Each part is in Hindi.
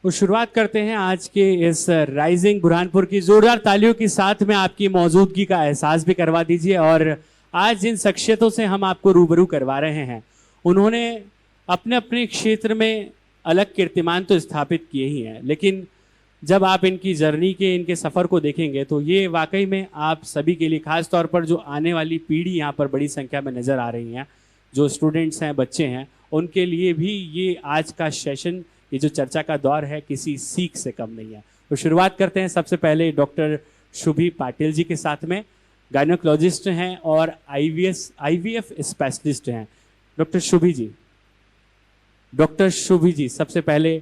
तो शुरुआत करते हैं आज के इस राइजिंग बुरहानपुर की जोरदार तालियों के साथ में आपकी मौजूदगी का एहसास भी करवा दीजिए। और आज जिन शख्सियतों से हम आपको रूबरू करवा रहे हैं उन्होंने अपने अपने क्षेत्र में अलग कीर्तिमान तो स्थापित किए ही हैं, लेकिन जब आप इनकी जर्नी के इनके सफ़र को देखेंगे तो ये वाकई में आप सभी के लिए, खास तौर पर जो आने वाली पीढ़ी यहाँ पर बड़ी संख्या में नज़र आ रही हैं, जो स्टूडेंट्स हैं, बच्चे हैं, उनके लिए भी ये आज का सेशन, ये जो चर्चा का दौर है, किसी सीख से कम नहीं है। तो शुरुआत करते हैं सबसे पहले डॉक्टर शुभी पाटिल जी के साथ में। गायनोकोलॉजिस्ट हैं और आईवीएफ स्पेशलिस्ट हैं। डॉक्टर शुभी जी, सबसे पहले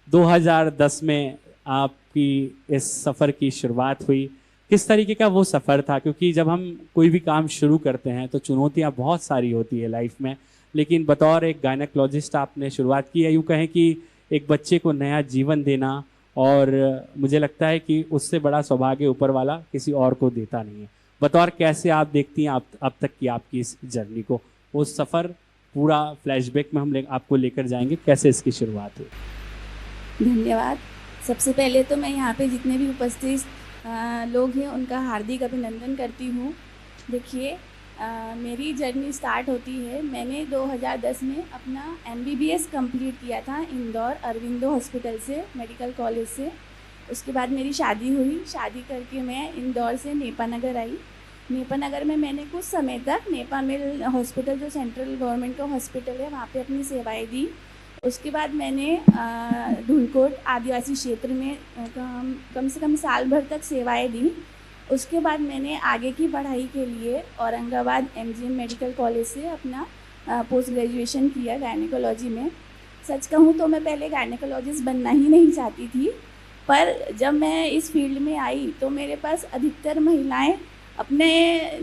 2010 में आपकी इस सफ़र की शुरुआत हुई, किस तरीके का वो सफ़र था? क्योंकि जब हम कोई भी काम शुरू करते हैं तो चुनौतियाँ बहुत सारी होती है लाइफ में, लेकिन बतौर एक गायनोकोलॉजिस्ट आपने शुरुआत की है। यूँ कहें कि एक बच्चे को नया जीवन देना, और मुझे लगता है कि उससे बड़ा सौभाग्य ऊपर वाला किसी और को देता नहीं है। बतौर कैसे आप देखती हैं अब तक की आपकी इस जर्नी को? वो सफ़र पूरा फ्लैशबैक में हम आपको लेकर जाएंगे, कैसे इसकी शुरुआत हुई? धन्यवाद। सबसे पहले तो मैं यहाँ पे जितने भी उपस्थित लोग हैं उनका हार्दिक अभिनंदन करती हूँ। देखिए, मेरी जर्नी स्टार्ट होती है, मैंने 2010 में अपना MBBS कंप्लीट किया था इंदौर अरविंदो हॉस्पिटल से, मेडिकल कॉलेज से। उसके बाद मेरी शादी हुई। शादी करके मैं इंदौर से नेपानगर आई। नेपानगर में मैंने कुछ समय तक नेपा मिल हॉस्पिटल, जो सेंट्रल गवर्नमेंट का हॉस्पिटल है, वहाँ पे अपनी सेवाएं दी। उसके बाद मैंने धुलकोट आदिवासी क्षेत्र में कम से कम साल भर तक सेवाएं दी। उसके बाद मैंने आगे की पढ़ाई के लिए औरंगाबाद MGM मेडिकल कॉलेज से अपना पोस्ट ग्रेजुएशन किया गायनेकोलॉजी में। सच कहूँ तो मैं पहले गायनेकोलॉजिस्ट बनना ही नहीं चाहती थी, पर जब मैं इस फील्ड में आई तो मेरे पास अधिकतर महिलाएं अपने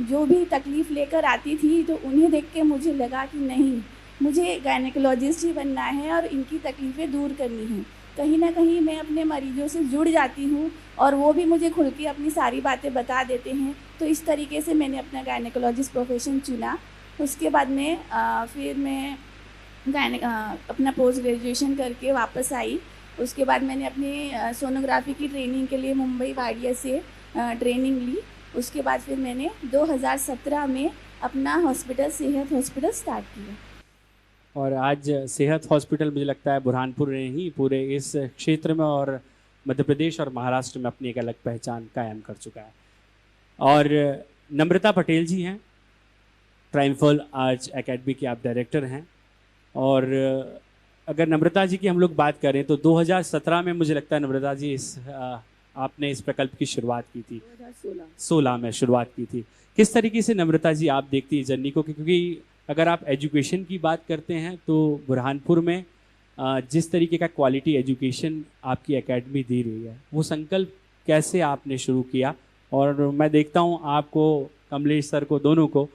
जो भी तकलीफ़ लेकर आती थी, तो उन्हें देख के मुझे लगा कि नहीं, मुझे गायनेकोलॉजिस्ट ही बनना है और इनकी तकलीफ़ें दूर करनी हैं। कहीं ना कहीं मैं अपने मरीजों से जुड़ जाती हूँ और वो भी मुझे खुल के अपनी सारी बातें बता देते हैं। तो इस तरीके से मैंने अपना गायनेकोलॉजिस्ट प्रोफेशन चुना। उसके बाद में फिर मैं अपना पोस्ट ग्रेजुएशन करके वापस आई। उसके बाद मैंने अपनी सोनोग्राफी की ट्रेनिंग के लिए मुंबई वाडिया से ट्रेनिंग ली। उसके बाद फिर मैंने 2017 में अपना हॉस्पिटल, सेहत हॉस्पिटल स्टार्ट किया। और आज सेहत हॉस्पिटल मुझे लगता है बुरहानपुर ने ही पूरे इस क्षेत्र में और मध्य प्रदेश और महाराष्ट्र में अपनी एक अलग पहचान कायम कर चुका है। और नम्रता पटेल जी हैं, ट्रायम्फल आर्च एकेडमी की आप डायरेक्टर हैं। और अगर नम्रता जी की हम लोग बात करें तो 2017 में मुझे लगता है नम्रता जी आपने इस प्रकल्प की शुरुआत की थी। 2016 में शुरुआत की थी। किस तरीके से नम्रता जी आप देखती हैं जर्नी को? क्योंकि अगर आप एजुकेशन की बात करते हैं तो बुरहानपुर में जिस तरीके का क्वालिटी एजुकेशन आपकी एकेडमी दे रही है, वो संकल्प कैसे आपने शुरू किया? और मैं देखता हूँ आपको, कमलेश सर को, दोनों को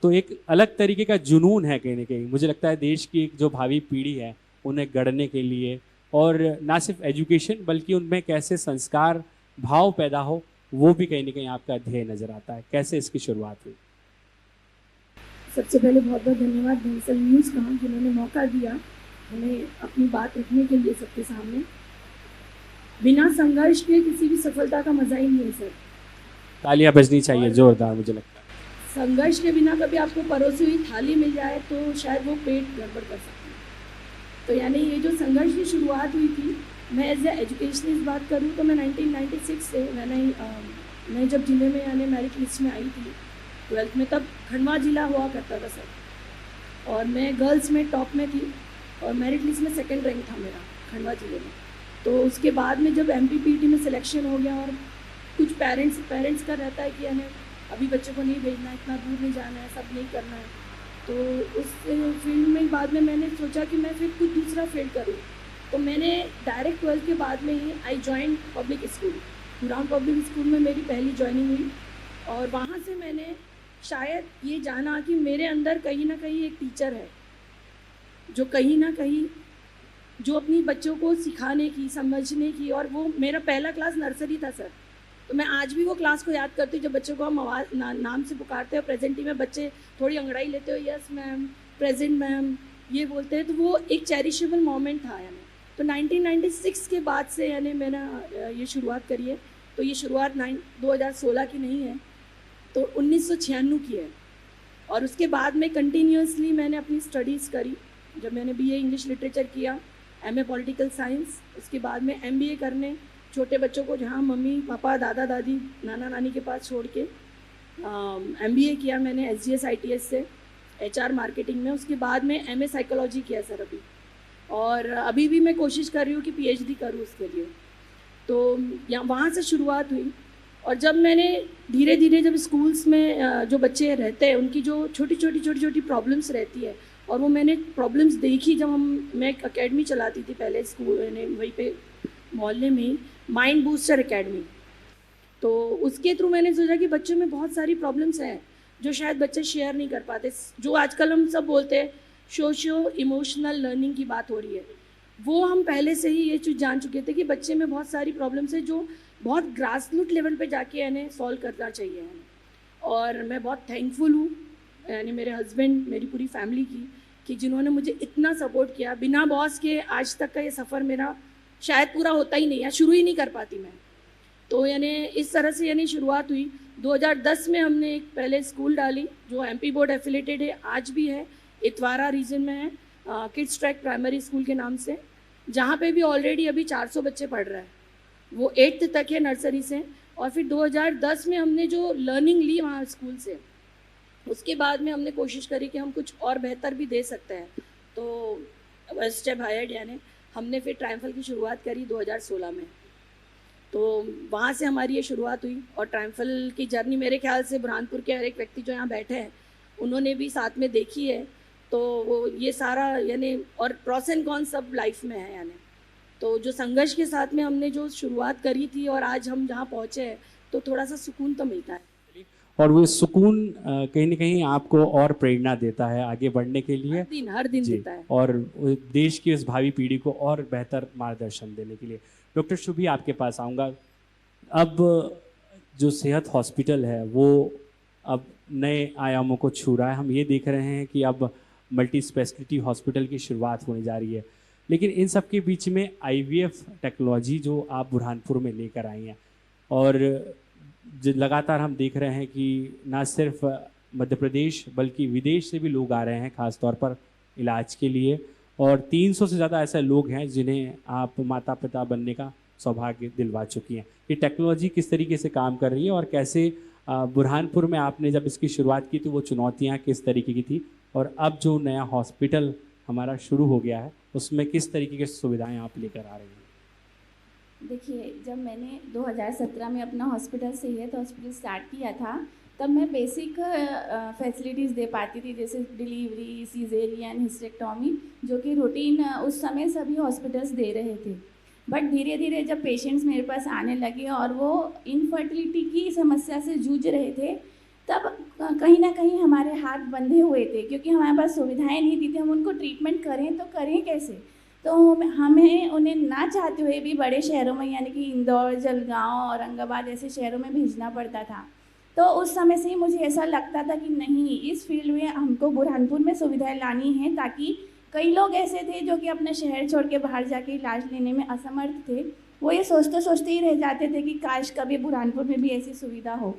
तो एक अलग तरीके का जुनून है कहीं ना कहीं। मुझे लगता है देश की एक जो भावी पीढ़ी है उन्हें गढ़ने के लिए, और ना सिर्फ एजुकेशन बल्कि उनमें कैसे संस्कार भाव पैदा हो, वो भी कहीं ना कहीं आपका ध्येय नज़र आता है। कैसे इसकी शुरुआत हुई? सबसे पहले बहुत बहुत धन्यवाद बंसल न्यूज़ का, जिन्होंने मौका दिया हमें अपनी बात रखने के लिए सबके सामने। बिना संघर्ष के किसी भी सफलता का मजा ही नहीं है सर। तालियां बजनी चाहिए जोरदार। मुझे लगता है संघर्ष के बिना कभी आपको परोसी हुई थाली मिल जाए तो शायद वो पेट गड़बड़ कर सकती है। तो यानी ये जो संघर्ष की शुरुआत हुई थी, मैं एज ए एजुकेशनिस्ट बात करूँ तो मैं 1996 से मैं जब जिले में यानी मेरिट लिस्ट में आई थी 12th में, तब खंडवा जिला हुआ करता था सर, और मैं गर्ल्स में टॉप में थी और मेरिट लिस्ट में 2nd रैंक था मेरा खंडवा जिले में। तो उसके बाद में जब MPPT में सिलेक्शन हो गया, और कुछ पेरेंट्स का रहता है कि यानी अभी बच्चों को नहीं भेजना, इतना दूर नहीं जाना है, सब नहीं करना है। तो उस फील्ड में बाद में मैंने सोचा कि मैं फिर कुछ दूसरा फील्ड करूँ। तो मैंने डायरेक्ट 12th के बाद में ही आई join public school. Gurgaon public school में मेरी पहली ज्वाइनिंग हुई, और वहाँ से मैंने शायद ये जाना कि मेरे अंदर कहीं ना कहीं एक टीचर है जो कहीं ना कहीं जो अपनी बच्चों को सिखाने की, समझने की, और वो मेरा पहला क्लास नर्सरी था सर। तो मैं आज भी वो क्लास को याद करती हूँ जब बच्चों को हम नाम से पुकारते हैं, प्रेजेंटी में बच्चे थोड़ी अंगड़ाई लेते हो, यस मैम, प्रेजेंट मैम, ये बोलते हैं। तो वो एक चेरिशेबल मोमेंट था यानी। तो 1996 के बाद से यानी मैंने ये शुरुआत करी है। तो ये शुरुआत 2016 की नहीं है, तो 1996 की है। और उसके बाद में कंटिन्यूसली मैंने अपनी स्टडीज़ करी। जब मैंने बीए इंग्लिश लिटरेचर किया, एमए पॉलिटिकल साइंस, उसके बाद में एमबीए करने, छोटे बच्चों को जहाँ मम्मी पापा दादा दादी नाना नानी के पास छोड़ के एमबीए किया मैंने एसजीएस आईटीएस से एचआर मार्केटिंग में। उसके बाद में एमए साइकोलॉजी किया सर अभी, और अभी भी मैं कोशिश कर रही हूँ कि पीएचडी करूँ उसके लिए। तो यहाँ वहाँ से शुरुआत हुई। और जब मैंने धीरे धीरे जब स्कूल्स में जो बच्चे रहते हैं उनकी जो छोटी छोटी प्रॉब्लम्स रहती है, और वो मैंने प्रॉब्लम्स देखी जब मैं एक अकेडमी चलाती थी पहले स्कूल मैंने वहीं पे मोहल्ले में ही, माइंड बूस्टर एकेडमी। तो उसके थ्रू मैंने सोचा कि बच्चों में बहुत सारी प्रॉब्लम्स हैं जो शायद बच्चे शेयर नहीं कर पाते, जो आजकल हम सब बोलते हैं सोशियो इमोशनल लर्निंग की बात हो रही है। वो हम पहले से ही ये चीज़ जान चुके थे कि बच्चे में बहुत सारी प्रॉब्लम्स है जो बहुत ग्रासरूट लेवल पे जाके यानी सॉल्व करना चाहिए। और मैं बहुत थैंकफुल हूँ यानी मेरे हस्बैंड, मेरी पूरी फैमिली की, कि जिन्होंने मुझे इतना सपोर्ट किया। बिना बॉस के आज तक का ये सफ़र मेरा शायद पूरा होता ही नहीं, या शुरू ही नहीं कर पाती मैं। तो यानी इस तरह से यानी शुरुआत हुई। 2010 में हमने एक पहले स्कूल डाली जो एमपी बोर्ड एफिलेटेड है, आज भी है, इतवारा रीजन में है, किड्स ट्रैक प्राइमरी स्कूल के नाम से, जहाँ पे भी ऑलरेडी अभी 400 बच्चे पढ़ रहे हैं। वो 8th तक है नर्सरी से। और फिर 2010 में हमने जो लर्निंग ली वहाँ स्कूल से, उसके बाद में हमने कोशिश करी कि हम कुछ और बेहतर भी दे सकते हैं। तो स्टेप हायर यानी हमने फिर ट्रायम्फल की शुरुआत करी 2016 में। तो वहाँ से हमारी ये शुरुआत हुई। और ट्रायम्फल की जर्नी मेरे ख्याल से बुरहानपुर के हर एक व्यक्ति जो यहाँ बैठे हैं उन्होंने भी साथ में देखी है। तो वो ये सारा यानी और प्रॉस एंड कॉन सब लाइफ में है यानी। तो जो संघर्ष के साथ में हमने जो शुरुआत करी थी और आज हम जहाँ पहुँचे हैं, तो थोड़ा सा सुकून तो मिलता है। और वो सुकून कहीं ना कहीं आपको और प्रेरणा देता है आगे बढ़ने के लिए, हर दिन जी, देता है। और देश की उस भावी पीढ़ी को और बेहतर मार्गदर्शन देने के लिए। डॉक्टर शुभी, आपके पास आऊँगा। अब जो सेहत हॉस्पिटल है वो अब नए आयामों को छू रहा है। हम ये देख रहे हैं कि अब मल्टी स्पेशलिटी हॉस्पिटल की शुरुआत होने जा रही है, लेकिन इन सब के बीच में आईवीएफ टेक्नोलॉजी जो आप बुरहानपुर में लेकर आई हैं, और जो लगातार हम देख रहे हैं कि ना सिर्फ मध्य प्रदेश बल्कि विदेश से भी लोग आ रहे हैं खास तौर पर इलाज के लिए, और 300 से ज़्यादा ऐसे लोग हैं जिन्हें आप माता पिता बनने का सौभाग्य दिलवा चुकी हैं। ये टेक्नोलॉजी किस तरीके से काम कर रही है, और कैसे बुरहानपुर में आपने जब इसकी शुरुआत की तो वो चुनौतियाँ किस तरीके की थी, और अब जो नया हॉस्पिटल हमारा शुरू हो गया है उसमें किस तरीके की सुविधाएँ आप लेकर आ रही हैं? देखिए, जब मैंने 2017 में अपना हॉस्पिटल सेहत हॉस्पिटल स्टार्ट किया था, तब मैं बेसिक फैसिलिटीज़ दे पाती थी, जैसे डिलीवरी, सीजेरियन, हिस्टेक्टॉमी, जो कि रूटीन उस समय सभी हॉस्पिटल्स दे रहे थे। बट धीरे धीरे जब पेशेंट्स मेरे पास आने लगे और वो इनफर्टिलिटी की समस्या से जूझ रहे थे, तब कहीं ना कहीं हमारे हाथ बंधे हुए थे, क्योंकि हमारे पास सुविधाएं नहीं थी। हम उनको ट्रीटमेंट करें तो करें कैसे? तो हमें उन्हें ना चाहते हुए भी बड़े शहरों में यानी कि इंदौर, जलगांव, औरंगाबाद ऐसे शहरों में भेजना पड़ता था। तो उस समय से ही मुझे ऐसा लगता था कि नहीं, इस फील्ड में हमको बुरहानपुर में सुविधाएं लानी है, ताकि कई लोग ऐसे थे जो कि अपना शहर छोड़ के बाहर जाके इलाज लेने में असमर्थ थे। वो ये सोचते सोचते ही रह जाते थे कि काश कभी बुरहानपुर में भी ऐसी सुविधा हो।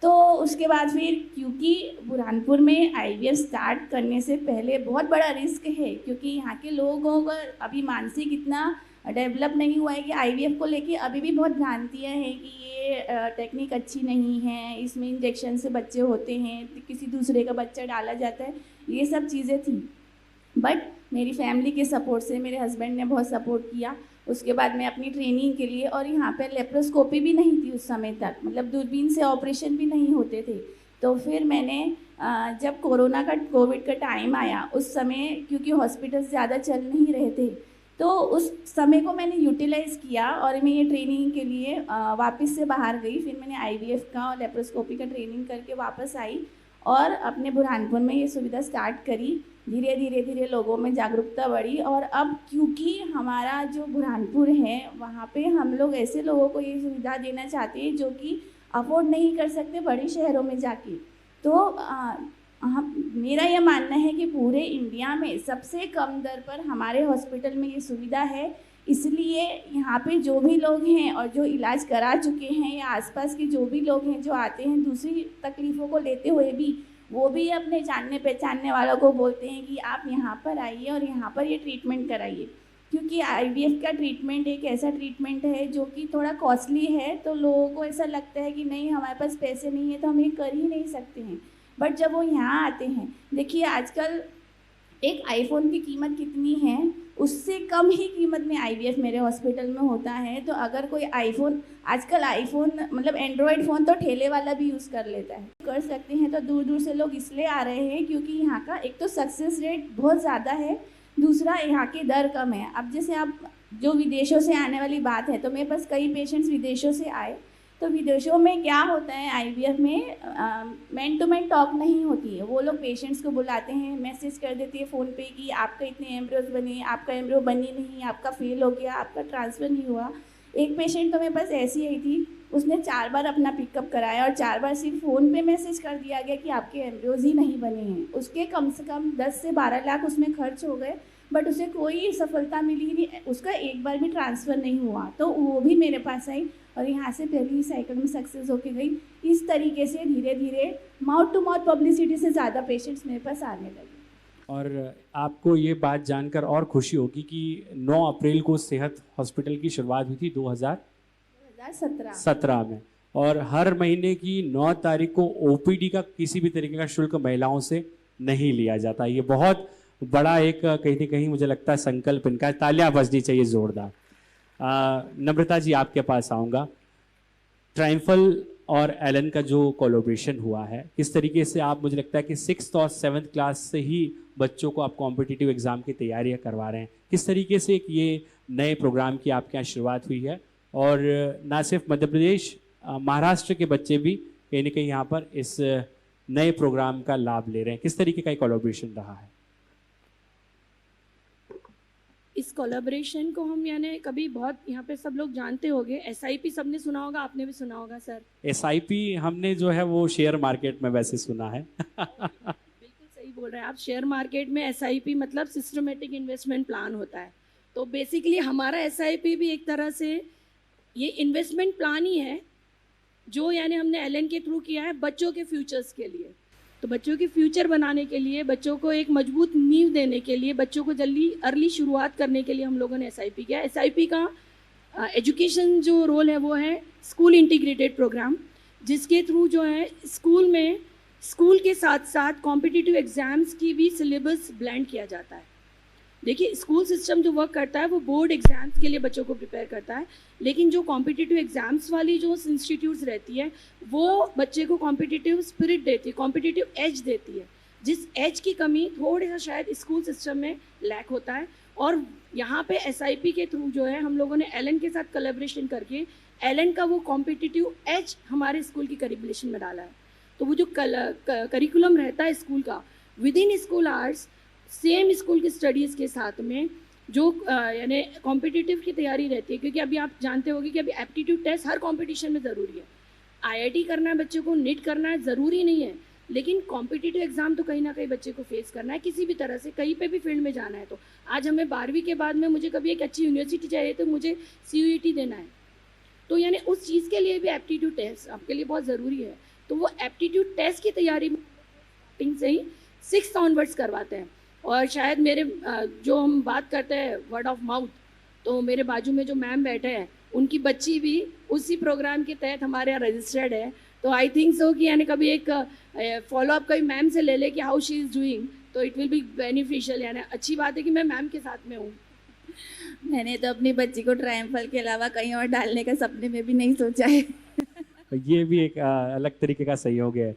तो उसके बाद फिर, क्योंकि बुरहानपुर में आईवीएफ स्टार्ट करने से पहले बहुत बड़ा रिस्क है, क्योंकि यहाँ के लोगों का अभी मानसिक इतना डेवलप नहीं हुआ है कि आईवीएफ को लेके अभी भी बहुत भ्रांतियाँ हैं कि ये टेक्निक अच्छी नहीं है, इसमें इंजेक्शन से बच्चे होते हैं, किसी दूसरे का बच्चा डाला जाता है, ये सब चीज़ें थी। बट मेरी फैमिली के सपोर्ट से, मेरे हस्बैंड ने बहुत सपोर्ट किया। उसके बाद मैं अपनी ट्रेनिंग के लिए, और यहाँ पर लेप्रोस्कोपी भी नहीं थी उस समय तक, मतलब दूरबीन से ऑपरेशन भी नहीं होते थे। तो फिर मैंने जब कोविड का टाइम आया, उस समय क्योंकि हॉस्पिटल्स ज़्यादा चल नहीं रहे थे, तो उस समय को मैंने यूटिलाइज़ किया और मैं ये ट्रेनिंग के लिए वापस से बाहर गई। फिर मैंने आईवीएफ का और लेप्रोस्कोपी का ट्रेनिंग करके वापस आई और अपने बुरहानपुर में ये सुविधा स्टार्ट करी। धीरे धीरे लोगों में जागरूकता बढ़ी, और अब क्योंकि हमारा जो बुरहानपुर है वहाँ पे हम लोग ऐसे लोगों को ये सुविधा देना चाहते हैं जो कि अफोर्ड नहीं कर सकते बड़े शहरों में जाके। तो मेरा यह मानना है कि पूरे इंडिया में सबसे कम दर पर हमारे हॉस्पिटल में ये सुविधा है इसलिए यहाँ पे जो भी लोग हैं और जो इलाज करा चुके हैं या आसपास के जो भी लोग हैं जो आते हैं दूसरी तकलीफ़ों को लेते हुए भी, वो भी अपने जानने पहचानने वालों को बोलते हैं कि आप यहाँ पर आइए और यहाँ पर ये ट्रीटमेंट कराइए। क्योंकि आईवीएफ का ट्रीटमेंट एक ऐसा ट्रीटमेंट है जो कि थोड़ा कॉस्टली है, तो लोगों को ऐसा लगता है कि नहीं हमारे पास पैसे नहीं है तो हम ये कर ही नहीं सकते हैं। बट जब वो यहाँ आते हैं, देखिए आजकल एक आईफ़ोन की कीमत कितनी है, उससे कम ही कीमत में आईवीएफ मेरे हॉस्पिटल में होता है। तो अगर कोई आईफ़ोन, आजकल आईफ़ोन मतलब एंड्रॉयड फ़ोन तो ठेले वाला भी यूज़ कर लेता है, कर सकते हैं। तो दूर दूर से लोग इसलिए आ रहे हैं क्योंकि यहाँ का एक तो सक्सेस रेट बहुत ज़्यादा है, दूसरा यहाँ की दर कम है। अब जैसे आप जो विदेशों से आने वाली बात है, तो मेरे पास कई पेशेंट्स विदेशों से आए, तो विदेशों में क्या होता है आईवीएफ में मैन टू मैन टॉक नहीं होती है। वो लोग पेशेंट्स को बुलाते हैं, मैसेज कर देती है फ़ोन पे कि आपका इतने एम्ब्रियोज बने, आपका एम्ब्रियो बनी नहीं, आपका फेल हो गया, आपका ट्रांसफ़र नहीं हुआ। एक पेशेंट तो मेरे पास ऐसी आई थी, उसने 4 बार अपना पिकअप कराया और 4 बार सिर्फ फ़ोन पे मैसेज कर दिया गया कि आपके एम्ब्रियोज ही नहीं बने हैं। उसके कम से कम 10 से 12 लाख उसमें खर्च हो गए, बट उसे कोई सफलता मिली नहीं, उसका एक बार भी ट्रांसफ़र नहीं हुआ। तो वो भी मेरे पास आई और यहाँ से पहली साइकिल में सक्सेस होके गई। इस तरीके से धीरे धीरे माउथ टू माउथ पब्लिसिटी से ज़्यादा पेशेंट्स मेरे पास आने लगे। और आपको ये बात जानकर और खुशी होगी कि 9 अप्रैल को सेहत हॉस्पिटल की शुरुआत हुई थी 2017 में, और हर महीने की 9 तारीख को ओपीडी का किसी भी तरीके का शुल्क महिलाओं से नहीं लिया जाता। ये बहुत बड़ा एक कहीं ना कहीं मुझे लगता है संकल्प इनका है। तालियां बजनी चाहिए जोरदार। नम्रता जी आपके पास आऊँगा। ट्राइम्फल और एलन का जो कोलैबोरेशन हुआ है, किस तरीके से आप, मुझे लगता है कि 6th और 7th क्लास से ही बच्चों को आप कॉम्पिटिटिव एग्ज़ाम की तैयारियां करवा रहे हैं, किस तरीके से एक ये नए प्रोग्राम की आपके यहाँ शुरुआत हुई है, और ना सिर्फ मध्य प्रदेश, महाराष्ट्र के बच्चे भी कहीं ना कहीं यहाँ पर इस नए प्रोग्राम का लाभ ले रहे हैं, किस तरीके का कोलैबोरेशन रहा है? इस कोलैबोरेशन को हम यानी कभी बहुत यहाँ पे सब लोग जानते होंगे, एसआईपी सबने सुना होगा, आपने भी सुना होगा सर। एसआईपी हमने जो है वो शेयर मार्केट में वैसे सुना है। बिल्कुल सही बोल रहे हैं आप। शेयर मार्केट में एसआईपी मतलब सिस्टमेटिक इन्वेस्टमेंट प्लान होता है। तो बेसिकली हमारा एसआईपी भी एक तरह से ये इन्वेस्टमेंट प्लान ही है जो यानी हमने एलएन के थ्रू किया है बच्चों के फ्यूचर्स के लिए। तो बच्चों के फ्यूचर बनाने के लिए, बच्चों को एक मजबूत नींव देने के लिए, बच्चों को जल्दी अर्ली शुरुआत करने के लिए हम लोगों ने एसआईपी किया। एसआईपी का एजुकेशन जो रोल है वो है स्कूल इंटीग्रेटेड प्रोग्राम, जिसके थ्रू जो है स्कूल में स्कूल के साथ साथ कॉम्पिटिटिव एग्ज़ाम्स की भी सिलेबस ब्लेंड किया जाता है। देखिए स्कूल सिस्टम जो वर्क करता है वो बोर्ड एग्ज़ाम्स के लिए बच्चों को प्रिपेयर करता है, लेकिन जो कॉम्पिटिटिव एग्ज़ाम्स वाली जो इंस्टीट्यूट्स रहती है वो बच्चे को कॉम्पिटिटिव स्पिरिट देती है, कॉम्पिटिटिव एज देती है, जिस एज की कमी थोड़ा सा शायद स्कूल सिस्टम में लैक होता है। और यहाँ पे एसआईपी के थ्रू जो है हम लोगों ने एलएन के साथ कोलैबोरेशन करके एलएन का वो कॉम्पिटिटिव एज हमारे स्कूल की करिकुलेशन में डाला है। तो वो जो करिकुलम रहता है स्कूल का with in school hours, same school की स्टडीज़ के साथ में जो यानी कॉम्पिटिटिव की तैयारी रहती है, क्योंकि अभी आप जानते होंगे कि अभी एप्टीट्यूड टेस्ट हर कंपटीशन में ज़रूरी है। आईआईटी करना है बच्चे को, नीट करना है ज़रूरी नहीं है, लेकिन कॉम्पिटिटिव एग्ज़ाम तो कहीं ना कहीं बच्चे को फेस करना है किसी भी तरह से, कहीं पे भी फील्ड में जाना है। तो आज हमें 12वीं के बाद में मुझे कभी एक अच्छी यूनिवर्सिटी चाहिए तो मुझे CUET देना है, तो यानी उस चीज़ के लिए भी एप्टीट्यूड टेस्ट आपके लिए बहुत ज़रूरी है। तो वो एप्टीट्यूड टेस्ट की तैयारी स्टार्टिंग से ही 6th ऑनवर्ड्स करवाते हैं। और शायद मेरे जो हम बात करते हैं वर्ड ऑफ माउथ, तो मेरे बाजू में जो मैम बैठे हैं उनकी बच्ची भी उसी प्रोग्राम के तहत हमारे यहाँ रजिस्टर्ड है। तो आई थिंक सो कि यानी कभी एक फॉलोअप कभी मैम से ले ले कि हाउ शी इज़ डूइंग, तो इट विल बी बेनिफिशियल। यानी अच्छी बात है कि मैं मैम के साथ में हूँ। मैंने तो अपनी बच्ची को ट्रायम्फल के अलावा कहीं और डालने का सपने में भी नहीं सोचा है। ये भी एक अलग तरीके का सहयोग है।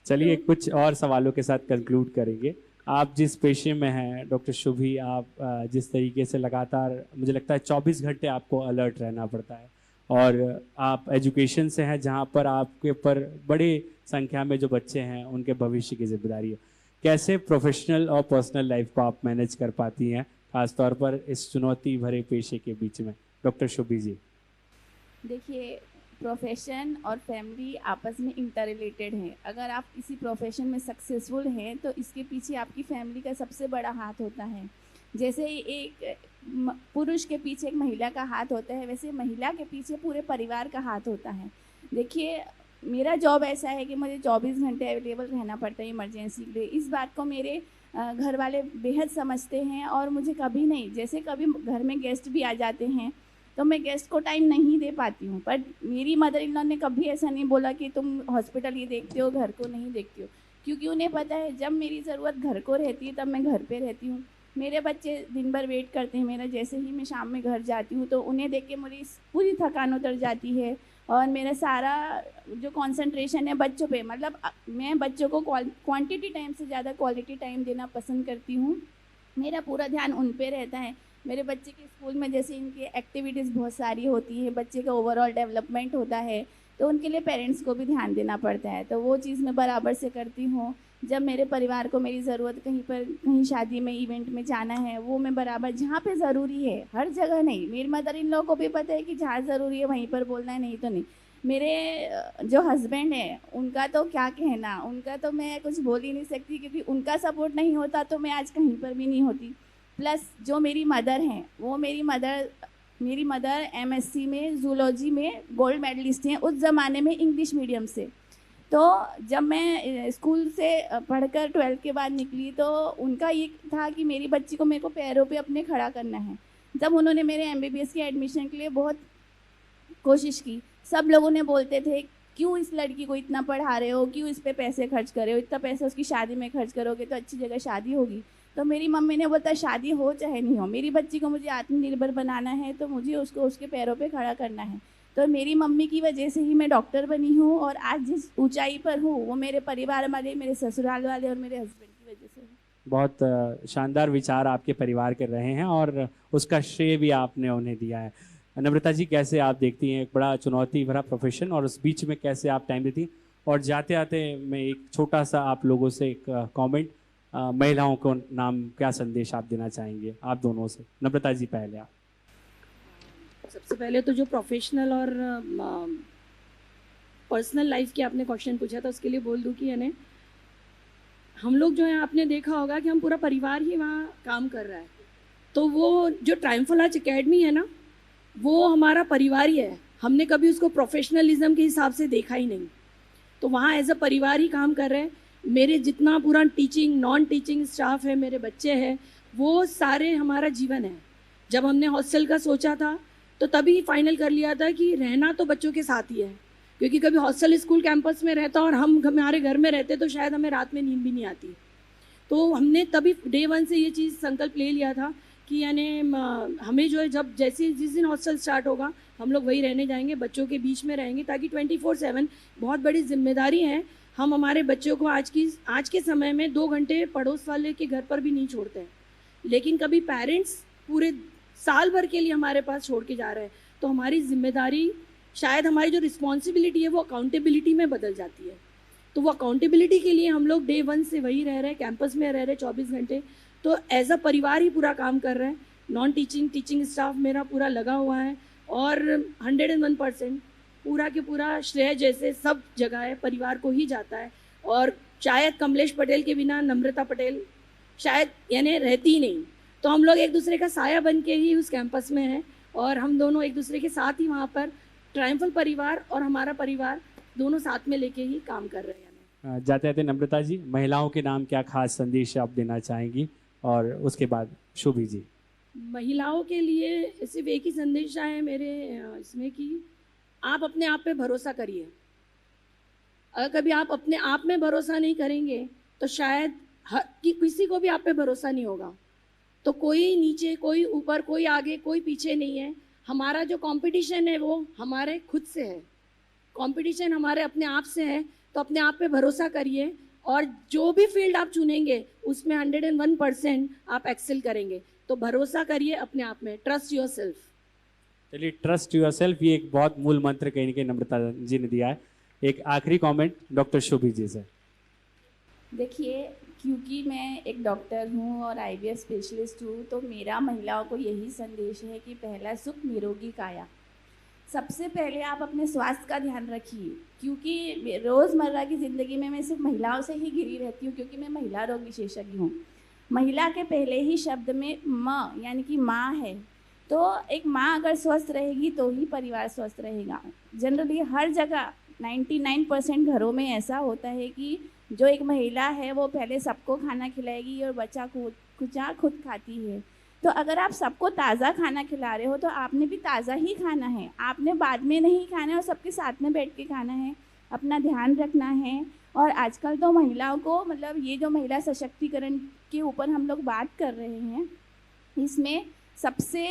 चलिए कुछ और सवालों के साथ कंक्लूड करेंगे। आप जिस पेशे में हैं डॉक्टर शुभी, आप जिस तरीके से लगातार, मुझे लगता है 24 घंटे आपको अलर्ट रहना पड़ता है, और आप एजुकेशन से हैं जहां पर आपके ऊपर बड़े संख्या में जो बच्चे हैं उनके भविष्य की जिम्मेदारी है। कैसे प्रोफेशनल और पर्सनल लाइफ को आप मैनेज कर पाती हैं, खासतौर पर इस चुनौती भरे पेशे के बीच में? डॉक्टर शुभी जी। देखिए, प्रोफेशन और फैमिली आपस में इंटर रिलेटेड है। अगर आप किसी प्रोफेशन में सक्सेसफुल हैं तो इसके पीछे आपकी फैमिली का सबसे बड़ा हाथ होता है। जैसे एक पुरुष के पीछे एक महिला का हाथ होता है, वैसे महिला के पीछे पूरे परिवार का हाथ होता है। देखिए, मेरा जॉब ऐसा है कि मुझे 24 घंटे अवेलेबल रहना पड़ता है इमरजेंसी के लिए। इस बात को मेरे घर वाले बेहद समझते हैं और मुझे कभी नहीं, जैसे कभी घर में गेस्ट भी आ जाते हैं तो मैं गेस्ट को टाइम नहीं दे पाती हूँ, पर मेरी मदर इन लॉ ने कभी ऐसा नहीं बोला कि तुम हॉस्पिटल ही देखते हो, घर को नहीं देखती हो, क्योंकि उन्हें पता है जब मेरी ज़रूरत घर को रहती है तब मैं घर पे रहती हूँ। मेरे बच्चे दिन भर वेट करते हैं मेरा, जैसे ही मैं शाम में घर जाती हूँ तो उन्हें देख के मेरी पूरी थकान उतर जाती है और मेरा सारा जो कंसंट्रेशन है बच्चों पे, मतलब मैं बच्चों को क्वांटिटी टाइम से ज़्यादा क्वालिटी टाइम देना पसंद करती हूँ। मेरा पूरा ध्यान उन पे रहता है। मेरे बच्चे के स्कूल में जैसे इनकी एक्टिविटीज़ बहुत सारी होती है, बच्चे का ओवरऑल डेवलपमेंट होता है, तो उनके लिए पेरेंट्स को भी ध्यान देना पड़ता है, तो वो चीज़ मैं बराबर से करती हूँ। जब मेरे परिवार को मेरी ज़रूरत कहीं शादी में, इवेंट में जाना है, वो मैं बराबर, जहाँ पे ज़रूरी है, हर जगह नहीं। मेरी मदर इन लोगों को भी पता है कि जहाँ ज़रूरी है वहीं पर बोलना है, नहीं तो नहीं। मेरे जो हस्बैंड है उनका तो क्या कहना, उनका तो मैं कुछ बोल ही नहीं सकती, क्योंकि उनका सपोर्ट नहीं होता तो मैं आज कहीं पर भी नहीं होती। प्लस जो मेरी मदर हैं, वो मेरी मदर एमएससी में जूलॉजी में गोल्ड मेडलिस्ट हैं, उस ज़माने में इंग्लिश मीडियम से। तो जब मैं स्कूल से पढ़कर 12th के बाद निकली तो उनका ये था कि मेरी बच्ची को मेरे को पैरों पे अपने खड़ा करना है। जब उन्होंने मेरे एमबीबीएस के एडमिशन के लिए बहुत कोशिश की, सब लोगों ने बोलते थे क्यों इस लड़की को इतना पढ़ा रहे हो, क्यों इस पे पैसे खर्च कर रहे हो, इतना पैसा उसकी शादी में खर्च करोगे तो अच्छी जगह शादी होगी। तो मेरी मम्मी ने बोला शादी हो चाहे नहीं हो, मेरी बच्ची को मुझे आत्मनिर्भर बनाना है, तो मुझे उसको उसके पैरों पे खड़ा करना है। तो मेरी मम्मी की वजह से ही मैं डॉक्टर बनी हूँ और आज जिस ऊंचाई पर हूँ वो मेरे परिवार वाले, मेरे ससुराल वाले और मेरे हस्बैंड की वजह से। बहुत शानदार विचार आपके परिवार के रहे हैं और उसका श्रेय भी आपने उन्हें दिया है। नम्रता जी, कैसे आप देखती हैं एक बड़ा चुनौती भरा प्रोफेशन और उस बीच में कैसे आप टाइम देती हैं? और जाते आते मैं एक छोटा सा आप लोगों से एक कमेंट, महिलाओं को नाम क्या संदेश आप देना चाहेंगे आप दोनों से? नम्रता जी पहले आप। सबसे पहले तो जो प्रोफेशनल और पर्सनल लाइफ के आपने क्वेश्चन पूछा था उसके लिए बोल दूं कि यानी हम लोग जो है, आपने देखा होगा कि हम पूरा परिवार ही वहाँ काम कर रहा है, तो वो जो ट्रायम्फल आर्च एकेडमी है ना, वो हमारा परिवार ही है। हमने कभी उसको प्रोफेशनलिज्म के हिसाब से देखा ही नहीं, तो वहाँ एज अ परिवार ही काम कर रहे हैं। मेरे जितना पूरा टीचिंग नॉन टीचिंग स्टाफ है, मेरे बच्चे हैं, वो सारे हमारा जीवन है। जब हमने हॉस्टल का सोचा था तो तभी फाइनल कर लिया था कि रहना तो बच्चों के साथ ही है, क्योंकि कभी हॉस्टल स्कूल कैंपस में रहता और हम हमारे घर में रहते तो शायद हमें रात में नींद भी नहीं आती। तो हमने तभी डे 1 से ये चीज़ संकल्प ले लिया था कि यानी हमें जो है, जब जैसे जिस दिन हॉस्टल स्टार्ट होगा हम लोग वही रहने जाएंगे, बच्चों के बीच में रहेंगे, ताकि 24/7 बहुत बड़ी जिम्मेदारी है। हम हमारे बच्चों को आज के समय में 2 घंटे पड़ोस वाले के घर पर भी नहीं छोड़ते हैं, लेकिन कभी पेरेंट्स पूरे साल भर के लिए हमारे पास छोड़ के जा रहे हैं। तो हमारी जिम्मेदारी, शायद हमारी जो रिस्पॉन्सिबिलिटी है वो अकाउंटेबिलिटी में बदल जाती है। तो वो अकाउंटेबिलिटी के लिए हम लोग डे 1 से वही रह रहे हैं, कैंपस में रह रहे 24 घंटे। तो एज अ परिवार ही पूरा काम कर रहे हैं। नॉन टीचिंग स्टाफ मेरा पूरा लगा हुआ है और 101% पूरा के पूरा श्रेय जैसे सब जगह है परिवार को ही जाता है। और शायद कमलेश पटेल के बिना नम्रता पटेल शायद यानी रहती ही नहीं। तो हम लोग एक दूसरे का साया बन के ही उस कैंपस में हैं और हम दोनों एक दूसरे के साथ ही वहाँ पर ट्रायम्फल परिवार और हमारा परिवार दोनों साथ में लेके ही काम कर रहे हैं। जाते जाते नम्रता जी, महिलाओं के नाम क्या खास संदेश आप देना चाहेंगी? और उसके बाद शुभी जी। महिलाओं के लिए सिर्फ एक ही संदेश है मेरे इसमें कि आप अपने आप पे भरोसा करिए। अगर कभी आप अपने आप में भरोसा नहीं करेंगे तो शायद किसी को भी आप पे भरोसा नहीं होगा। तो कोई नीचे, कोई ऊपर, कोई आगे, कोई पीछे नहीं है। हमारा जो कंपटीशन है वो हमारे खुद से है, कंपटीशन हमारे अपने आप से है। तो अपने आप पे भरोसा करिए और जो भी फील्ड आप चुनेंगे उसमें 101% आप एक्सेल करेंगे। तो भरोसा करिए अपने आप में, ट्रस्ट योर सेल्फ। चलिए, ट्रस्ट योर सेल्फ, ये एक बहुत मूल मंत्र कहीं ना कहीं नम्रता जी ने दिया है। एक आखिरी कमेंट डॉक्टर शुभी जी से। देखिए, क्योंकि मैं एक डॉक्टर हूँ और IVF स्पेशलिस्ट हूँ, तो मेरा महिलाओं को यही संदेश है कि पहला सुख निरोगी काया। सबसे पहले आप अपने स्वास्थ्य का ध्यान रखिए, क्योंकि रोज़मर्रा की ज़िंदगी में मैं सिर्फ महिलाओं से ही घिरी रहती हूँ, क्योंकि मैं महिला रोग विशेषज्ञ हूँ। महिला के पहले ही शब्द में म यानी कि माँ है। तो एक माँ अगर स्वस्थ रहेगी तो ही परिवार स्वस्थ रहेगा। जनरली हर जगह 99% घरों में ऐसा होता है कि जो एक महिला है वो पहले सबको खाना खिलाएगी और बच्चा खुद खाती है। तो अगर आप सबको ताज़ा खाना खिला रहे हो तो आपने भी ताज़ा ही खाना है, आपने बाद में नहीं खाना है और सबके साथ में बैठ के खाना है। अपना ध्यान रखना है। और आजकल तो महिलाओं को मतलब ये जो महिला सशक्तिकरण के ऊपर हम लोग बात कर रहे हैं, इसमें सबसे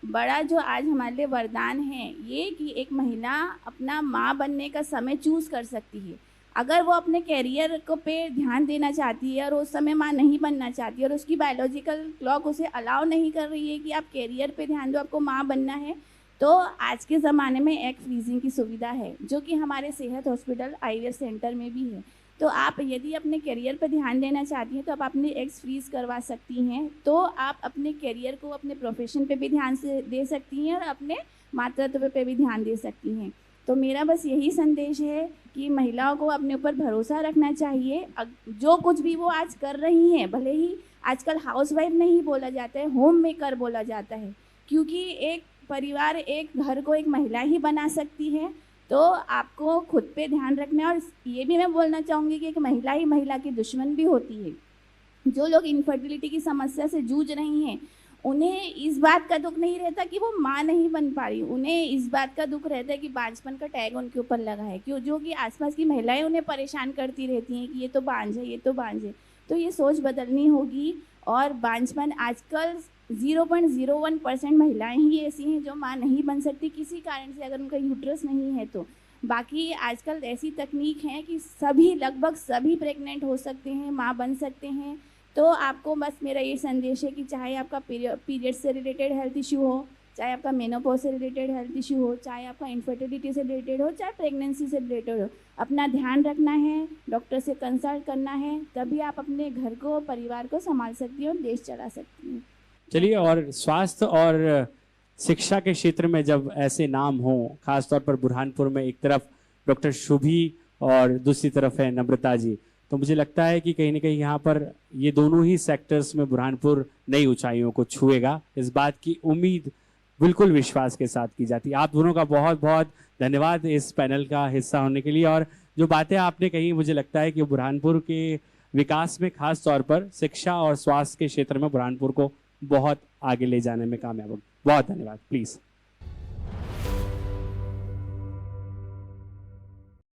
बड़ा जो आज हमारे लिए वरदान है ये कि एक महिला अपना माँ बनने का समय चूज़ कर सकती है। अगर वो अपने कैरियर को पे ध्यान देना चाहती है और उस समय माँ नहीं बनना चाहती है और उसकी बायोलॉजिकल क्लॉक उसे अलाउ नहीं कर रही है कि आप कैरियर पे ध्यान दो, आपको माँ बनना है, तो आज के ज़माने में एग फ्रीजिंग की सुविधा है जो कि हमारे सेहत हॉस्पिटल IVF सेंटर में भी है। तो आप यदि अपने करियर पर ध्यान देना चाहती हैं तो आप अपने एग्स फ्रीज करवा सकती हैं। तो आप अपने करियर को, अपने प्रोफेशन पे भी ध्यान से दे सकती हैं और अपने मातृत्व पे भी ध्यान दे सकती हैं। तो मेरा बस यही संदेश है कि महिलाओं को अपने ऊपर भरोसा रखना चाहिए। जो कुछ भी वो आज कर रही हैं, भले ही आजकल हाउसवाइफ नहीं बोला जाता है, होम मेकर बोला जाता है, क्योंकि एक परिवार, एक घर को एक महिला ही बना सकती है। तो आपको खुद पे ध्यान रखना है। और ये भी मैं बोलना चाहूँगी कि एक महिला ही महिला की दुश्मन भी होती है। जो लोग इनफर्टिलिटी की समस्या से जूझ रही हैं, उन्हें इस बात का दुख नहीं रहता कि वो माँ नहीं बन पा रही, उन्हें इस बात का दुख रहता है कि बांझपन का टैग उनके ऊपर लगा है, क्यों जो कि आसपास की महिलाएं उन्हें परेशान करती रहती हैं कि ये तो बांझ है, ये तो बांझ है। तो ये सोच बदलनी होगी। और बांझपन आजकल 0.01% महिलाएं ही ऐसी हैं जो माँ नहीं बन सकती किसी कारण से, अगर उनका यूट्रस नहीं है तो। बाकी आजकल ऐसी तकनीक है कि सभी, लगभग सभी प्रेग्नेंट हो सकते हैं, माँ बन सकते हैं। तो आपको बस मेरा ये संदेश है कि चाहे आपका पीरियड से रिलेटेड हेल्थ इशू हो, चाहे आपका मेनोपॉज से रिलेटेड हेल्थ इशू हो, चाहे आपका इनफर्टिलिटी से रिलेटेड हो, चाहे प्रेगनेंसी से रिलेटेड हो, अपना ध्यान रखना है, डॉक्टर से कंसल्ट करना है, तभी आप अपने घर को, परिवार को संभाल सकती हैं और देश चला सकती हैं। चलिए, और स्वास्थ्य और शिक्षा के क्षेत्र में जब ऐसे नाम हों, खासतौर पर बुरहानपुर में एक तरफ डॉक्टर शुभी और दूसरी तरफ है नम्रता जी, तो मुझे लगता है कि कहीं ना कहीं यहाँ पर ये दोनों ही सेक्टर्स में बुरहानपुर नई ऊंचाइयों को छुएगा, इस बात की उम्मीद बिल्कुल विश्वास के साथ की जाती है। आप दोनों का बहुत बहुत धन्यवाद इस पैनल का हिस्सा होने के लिए। और जो बातें आपने कही, मुझे लगता है कि बुरहानपुर के विकास में, खास तौर पर शिक्षा और स्वास्थ्य के क्षेत्र में बुरहानपुर को बहुत आगे ले जाने में कामयाब होगी। बहुत धन्यवाद। प्लीज़।